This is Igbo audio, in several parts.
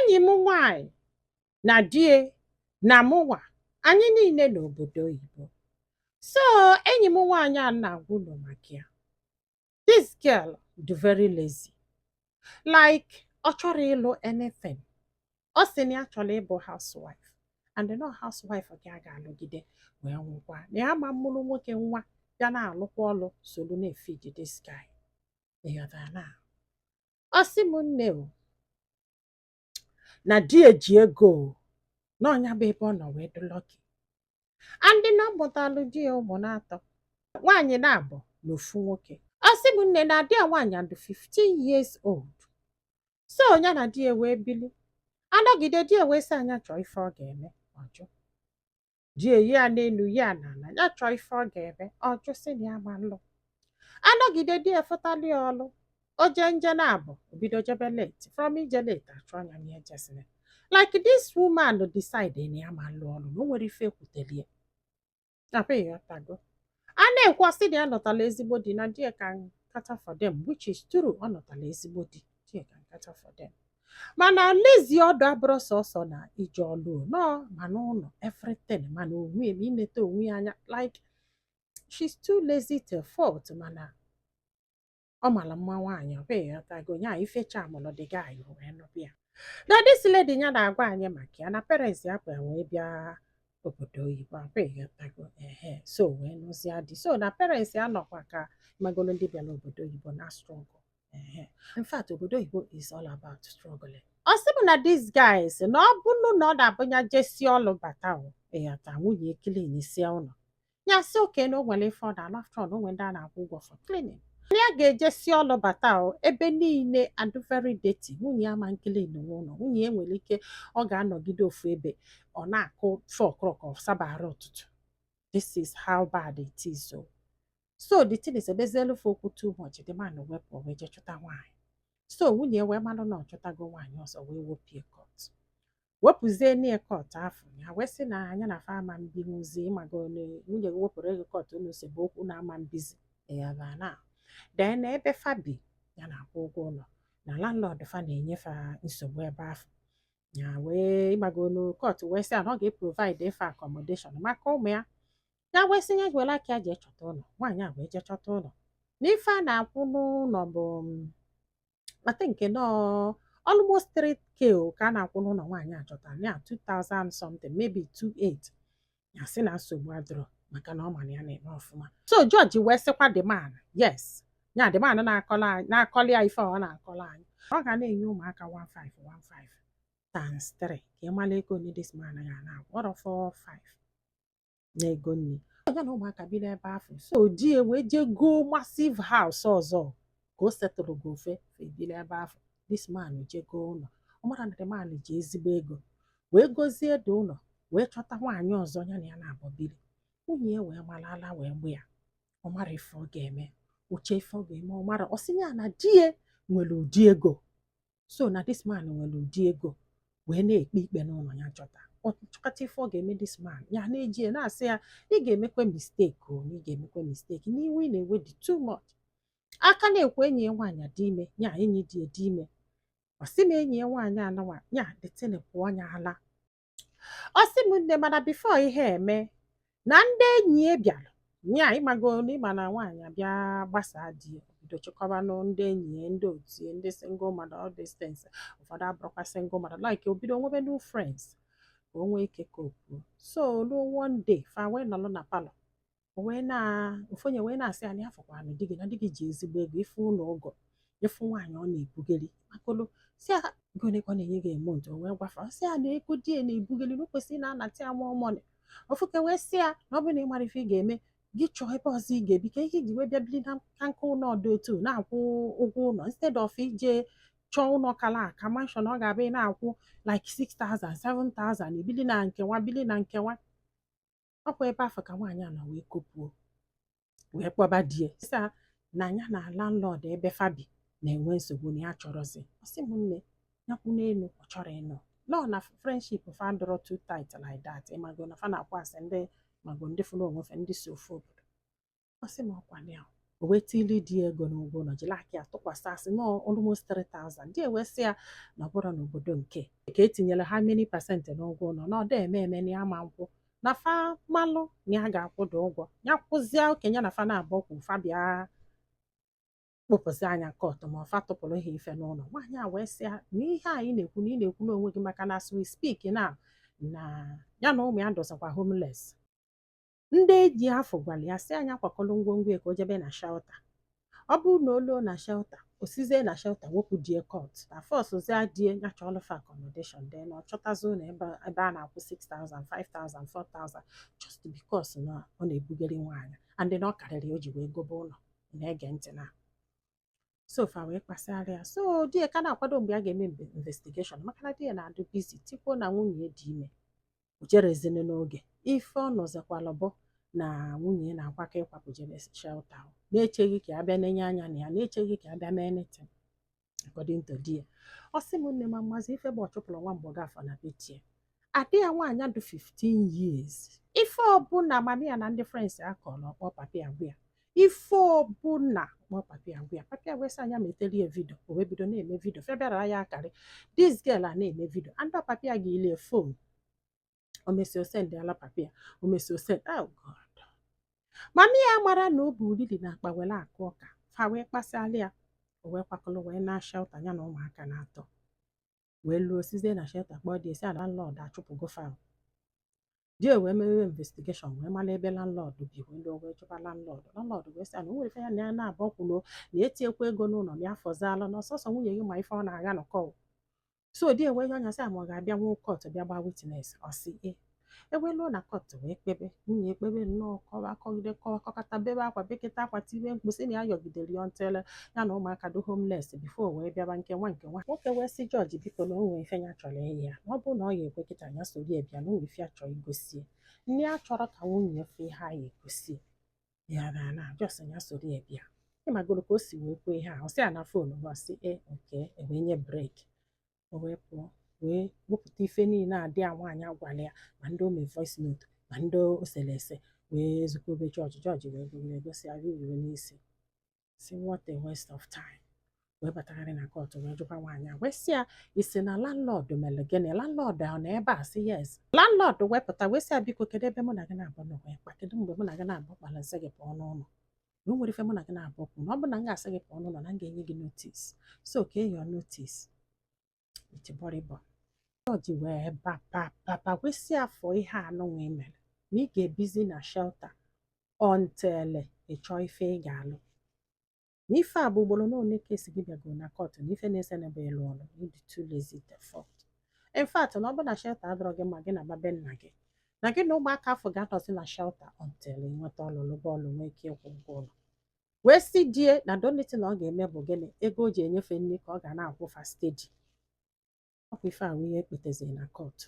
enyi m nwanyị na die na mụnwa anyị niile n'obodo oyibo. So enyi m nwanyị a na-agwa ụlọ maka ya. This girl dị very lazy. Like ọ chọrọ ịlụ anything. Ọ sị na ya chọrọ ịbụ housewife. And no housewife gị a ga-alụgide wee nwụkwa. Na ya ma mụrụ nwoke nwa ya na-alụkwa ọlụ solu na-efeed this guy. Ịghọtara? Ọ sị m nne o na di eji ego n'ọnya bụ ebe ọ nọ wee dị lucky. Ndị na mụtalụ di ya ụmụ na-atọ, nwaanyị na-abụ na ofu nwoke. Ọ sị m nne na di ya nwaanyị dị 15 years old. So ya na di ya wee bili. Anọgide di ya wee sị anya chọọ ife ọ ga-eme ọjụ. Di ya ya n'elu ya n'ala ya chọọ ife ọ ga-eme ọjụ sị na ya ma nlụ. Anọgide di ya fụtalị ya ọlụ. O jee nje na-abụ obido jebe late. From ije late achọ anya na ejesịrị. Like this woman decide na ya ma lụ ọlụ na o nwere ife ekwutere ya. Akwa ịghọtago. A na-ekwu sị na ya nọtala ezigbo di na di ya can cater for them, which is true. Ọ nọtala ezigbo di ya can cater for them. Mana lezi ọdụ abụrụ sọsọ na ije ọlụ no mana ụlọ everything mana onwe m inete onwe ya anya like she's too lazy to fault mana ọ mara mma nwaanyị ọ bụghị ịghọtago nya ifecha amụlụ dị guy wee nụbịa. Na this lady ya na-agwa anyị maka ya na parents ya kwa wee bịa obodo oyibo ọ bụghị ịghọtago so wee nụzia di so na parents ya nọkwa ka magolo ndị bịara obodo oyibo na struggle. In fact obodo oyibo is all about struggling. Ọ sị m na these guys na ọ bụrụ na ọ na-abụnya jesi ọlụ bata ịghọta nwunye clean isi ụlọ ya sị oke na o nwere ife ọ na after all o nwere ndị a na-akwụ ụgwọ for cleaning. Ya ga-ejesi ọlụ bata ebe niile and very dirty. Nwunye ama nkele n'ụlọ nwunye nwere ike ọ ga-anọgide ofu ebe ọ na-akụ 4 o'clock of sabara ụtụtụ. This is how bad it is. So the thing is ebezielu okwu too much the man wepụ wee je chọta nwaanyị. So nwunye wee malụ na ọ chọtago nwaanyị ọzọ wee wepụ court. Wepụzie nie court afọ ya wee sị na anya na fama mbinwuzi ịmago nwunye wepụrụ ego court unu sebe okwu na ama mbizi ya ba na. Then ebe fabi ya na-akwụ ụgwọ ụlọ na landlord fa na-enyefe nsogbu ebe afọ ya wee ịmago no court wee sị na ọ ga-eprovide ife accommodation maka ụmụ ya. Ya wee sị ya gwela ka ya jee chọta ụlọ nwaanyị a wee jee chọta ụlọ na ife a na-akwụ n'ụlọ bụ I think no almost 3K ka a na-akwụ n'ụlọ nwaanyị a chọtara ya 2000 something maybe 28 ya sị na nsogbu adịrọ maka na ọ mara ya na-eme ọfụma. So George wee sịkwa the man yes ya the man na-akọli ya ife ọ na-akọli anyị ọ ga na-enye ụmụaka 1515 times 3 ka ị mara ego onye this man ya na-akwụ ọrọ 45 na ego nri ya na ụmụaka bi n'ebe afọ. So di wee je go massive house ọzọ ka o setụrụ go ofe ebili ebe afọ. This man je go ụlọ ọ mara na the man ji ezigbo ego wee gozie dị ụlọ wee chọta nwaanyị ọzọ ya na ya na-abọ biri. Nwunye wee malala wee gbu ya ọ mara ife ọ ga-eme uche ife ọ ga-eme ọ mara ọ sị ya na di ya nwere ụdị ego. So na this man nwere ụdị ego wee na-ekpe ikpe n'ụlọ ya chọta ọ chọkọta ife ọ ga-eme this man ya na-eji na-asị ya ị ga-emekwe mistake na ị ga-emekwe mistake n'iwu ị na-ewe dị too much. Aka na-ekwe enyi ya nwaanyị dị ime ya enyi dị dị ime ọ sị m enyi ya nwaanyị anọwa ya detene pụọ ya ala. Ọ sị m nne mana before ihe eme na ndị enyi ya bịara ya ịmago n'ịma na nwaanyị abịa gbasaa di ya bido chịkọbanụ ndị enyi ya ndị otu ndị single mother all these things ụfọdụ abụrụkwa single mother like obido nwebe new friends ka o nwee ike kopuo. So ruo one day fa wee nọrọ na palọ ofonye wee na-asị ya na afọkwa na di gị na di gị ji ezigbo ego ife ụlọ ụgọ ifu nwaanyị ọ na-ebugeli makolo si ya gonekọ na-enye gị emont o wee gwafa si ya na ego di ya na-ebugeli na kwesịrị na-anata ya more money. Ofuke wee sị ya na ọ bụrụ na ị mara ife ị ga-eme gị chọọ ebe ọzọ ị ga-ebi ka ihe iji wee bịa bili na nka ụlọ ọdụ otu na-akwụ ụgwọ ụlọ instead of ije chọọ ụlọ kala aka mansion ọ ga-abịa na-akwụ like 6,000 7,000 ibili na nkewa bili na nkewa. Ọkwa ebe afọ ka nwaanyị a na wee kopuo wee kpọba di ya sị na ya na landlord ebe fabi na-enwe nsogbu na ya chọrọzi. Ọ sị m nne ya kwụ n'elu ọ chọrọ ịnọ nọ na friendship fa ndọrọ too tight like that ịmago na fa na-akwa asị ndị mago ndị fụrụ onwe fe ndị si ofu obodo. Ọ sị m ọkwa ya o wee tili di ego n'ụgwọ ụlọ jiri aka ya tụkwasị asị nọ almost 3,000 di ewesị ya na ọ bụrụ n'obodo nke ka etinyere ha many pasentị n'ụgwọ ụlọ na ọ dị eme na ya ma nkwụ na fa malụ na ya ga-akwụda ụgwọ ya kwụzie okenye na fa na-abụ okwu fa bịa kpụpụzi anya kọt ma ọfa tụpụrụ ha ife n'ụlọ nwaanyị a wee sị ya na ihe anyị na-ekwu na ị na-ekwu n'onwe gị maka na as we speak na ya na ụmụ ya dozakwa homeless ndị eji afọ gwara ya sị anya kwakọrọ ngwongwo ya ka o jebe na shelta ọ bụrụ na o loo na shelta o sizie na shelta wepụ die kọt na fọsụzie die ya chọọlụ fa accommodation dị na ọ chọtazi ụlọ ebe a na-akwụ 6,000 5,000 4,000 just because na ọ na-ebugara nwaanyị and na ọ karịrị o ji wee gobe ụlọ na-ege ntị na so fa wee kpasịara ya so di ya ka na-akwado mgbe a ga-eme investigeshọn maka na di ya na-adụ bizi tikwuo na nwunye dị ime o jerezini n'oge ife ọ nọzikwala bụ na nwunye na-akwaka ịkwapụ jebe shelta na-echeghị ka abịa nenye anya na ya na-echeghị ka abịa mee anything according to di ya ọ sị m nne m mmazi ife bụ ọchụpụrụ nwa mgbọgo afọ na betie adị ya nwaanyị dị 15 years ife ọbụla mami ya na ndị frens akọrọ ọkpọ papi agwa ya ife ọbụla kpọọ papi agwa ya papi agwa sị anya metelie vidio o wee bido na-eme vidio febịara ya akarị dis girl a na-eme vidio and papi ya ga-ile fon o mesi osend ala papi ya o mesi osend oh god mami ya mara na o bu uriri na akpa were akụ ọka fa wee kpasịala ya o wee kwakọrọ wee na shelta ya na ụmụaka na-atọ wee luo sizie na shelta kpọọ di esi ala landlord achụpụgo fa di wee mewe investigeshọn wee mara ebe landlord bi wee luo wee chụpa landlord wee sị na o nwere ife ya na ya na-abụ kwulo na etinyekwa ego n'ụlọ na ya fọzala na ọsọsọ nwunye gị ma ife ọ na-aga nọkọ so di wee nye ọnya sị ma ọ ga-abịa nwa kọt bịa gba witness ọ sị eweluo na kọt wee kpebe nwunye ekpebe nnọọ kọgide kọkọta bebe akwa beketa akwa tibe mkpụsị na ya yọgidere ya ntele ya na ụmụaka do homeless bifo wee bịaba nke nwa nwoke wee sị jọji biko na o nwere ife ya chọrọ iyi ya ọ bụrụ na ọ ga-ekwe kịta ya soro ya bịa na onwe ife ya chọrọ igosie nne ya chọrọ ka nwunye fe ha ya egosie ya na jọs ya soro ya bịa ịmagoro ka o si wee kwee ihe a ọ sị ya na fonu ọ sị oke ewee nye breki o wee pụọ wee wepụta ife niile adị a nwaanyị agwala ya ma ndị ome voice note ma ndị oselese wee zukọbe jọji wee gosi ahụ iwe n'isi si what a waste of time wee batagharị na kọtụ wee jụkwa nwaanyị a wee sị ya isi na landlord mere gịnị landlord ọ na ebe a sị yes landlord wepụta wee sị ya biko kedu ebe mụ na gị na-abụ na wee kpa kedu mgbe mụ na gị na-abụ kpara nsị gị pụọ n'ụlọ na o nwere ife mụ na gị na-abụ kwu na ọ bụ na m ga-asị gị pụọ n'ụlọ na m ga-enye gị notis so ka your notice itibọrịbọ jọji wee papa wesị afọ ihe anọ nwee mere na ị ga-ebizi na shelta ọntele ịchọ ife ị ga-alụ na ife a bụ ugboro na one kesi gị bịagoro na kọtụ na ife na-ese n'ebe ịlụ ọrụ ịdị too lazy default in fact na ọ bụ na shelta adọrọ gị ma gị na babe nna gị na gị na ụmụaka afọ ga-anọzi na shelta ọntele nweta ọlụlụ bọọlụ nwee ike ịkwụ ụgwọ ụlọ wee si die na doneti na ọ ga-eme bụ gịnị ego o ji enyefe nne ka ọ ga na-akwụ fastedi ọkwa ife ahụ ihe ekpeteziri na kọtụ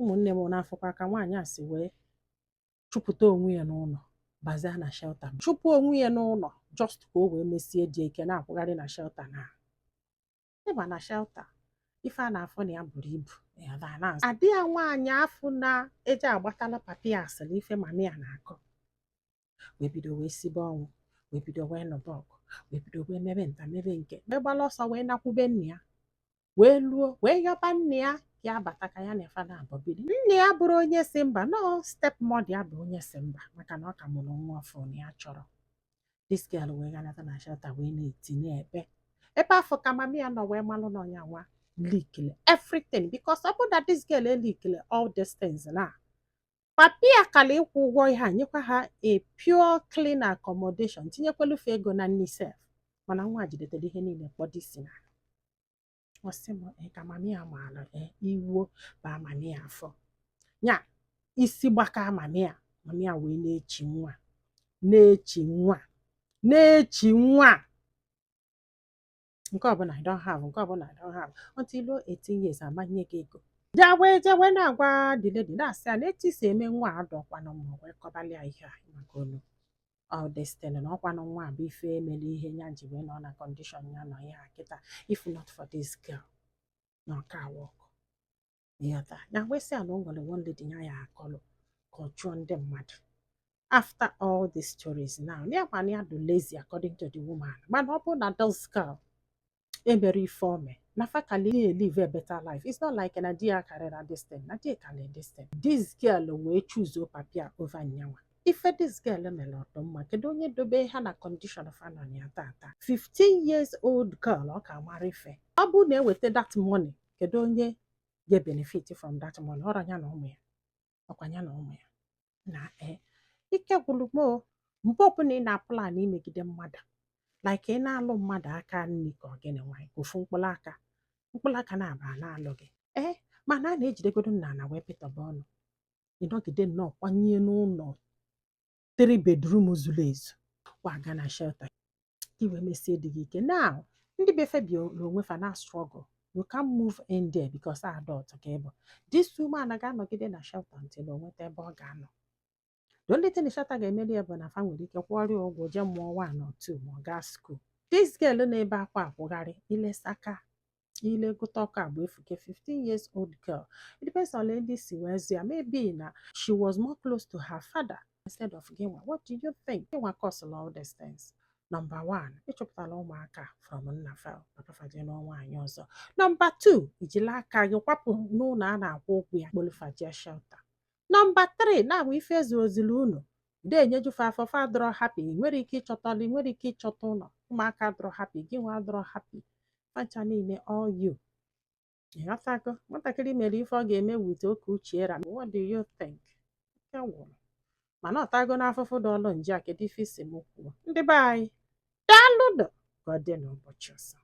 ụmụnne m n'afọkwa ka nwaanyị a si wee chụpụta onwe ya n'ụlọ bazia na shelta chụpụ onwe ya n'ụlọ just ka o wee mesie dị ike na-akwụgharị na shelta na ịba na shelta ife a na-afọ na ya buru ibu adị ya nwaanyị afọ na-eji agbatala papi asịrị ife mami ya na-akọ wee bido wee sibe ọnwụ wee bido wee nụba ọgụ wee bido wee mebe nta mebe nke megbala ọsọ wee nakwube nne ya wee luo wee yọba nne ya ya bata ka ya na efe na-abọbiri nne ya bụrụ onye si mba nọ step mọd ya bụ onye si mba maka na ọ ka mụrụ nwa ọfụ na ya chọrọ dis girl wee ganata na shelta wee na-eti na-ebe afọ ka mami ya nọ wee malụ na ọnya nwa likele everything because ọ bụ na dis girl elikele all these things na papi ya kala ịkwụ ụgwọ ihe a nyekwa ha a pure clean accommodation tinyekwelufe ego na nni sef mana nwa jidetere ihe niile kpọdo isi na ọsị m ka mami ya maara iwuo ba mami ya afọ ya isi gbaka mami ya wee na-echi nwa nke ọbụla I don't have until ilu 18 years amanye gị ego jewe na-agwa diledi na-asị ya na etu isi eme nwa adọkwanụ ma wee kọbalị ya ihe a maka olu ọ destiny na ọkwanụ nwa bụ ife emere ihe ya ji wee nọ na kọndishọn ya nọ ya kịta if not for this girl na ọka wọk ya wee sị ya na o nwere one lady ya akọlụ ka ọ chụọ ndị mmadụ after all these stories now. Near do lazy according to the woman. Man, open na those girl. Very form. Nafa kali live a better life. It's not like an idea career this thing. Nadia can this thing. This girl will choose papia over nyawa. If this girl a lot of Macedonia dobe ha na condition of an tata. 15 years old girl or can marry fair. Abu ne with that money. Kedonye get benefit from that money. Or anya no me. Okwanya no me. Na ike gwụrụ m mgbe ọbụla ị na-apụlan imegide mmadụ like ị na-alụ mmadụ aka nri ka ọ gịnị nwanyị ofu mkpụrụ aka na-aba na-alụ gị mana a na-ejidegodo nna na wee pịtọba ọnụ ịnọgide nnọọ kwanye n'ụlọ 3 bedroom zuru ezu waga na shelter iwe mesie dị gị ike now ndị befe bi onwe fa na struggle you can move in there because adult ka ịbụ this woman ga-anọgide na shelter until o nweta ebe ọ ga-anọ. The only thing Shata ga-emeli ya bụ na fa nwere ike kwụọrọ ya ụgwọ jee mụọ 1 or 2 ma ọ gaa school. This girl na-ebe akwa akwụgharị ilesaka ile gụta ọkụ agba efuke 15 years old girl. It depends on ndị si wee zi ya maybe na she was more close to her father instead of Gịnwa. What do you think? Gịnwa cause all these things. Number 1, ịchọpụtala ụmụaka from nna fa papafaje n'ọnwa anyị ọzọ. Number 2, ijila aka gị kwapụ n'ụlọ a na-akwụ ụgwọ ya kpolufaje shelter. Number 3, na-abụ ife ezuozili unu de-enyejufe afọ fa adọrọ happy nwere ike ịchọta ụlọ ụmụaka adọrọ happy gị nwa adọrọ happy facha niile all you. Ịghọtago nwatakịrị mere ife ọ ga-eme wute oke uche ra. What do you think? Ike gwụrụ mana ọtago n'afụfụ dị ọlụ nje a kedu ife isi m kwuo ndị be anyị daalụnụ ka ọ dị n'ụbọchị ọzọ.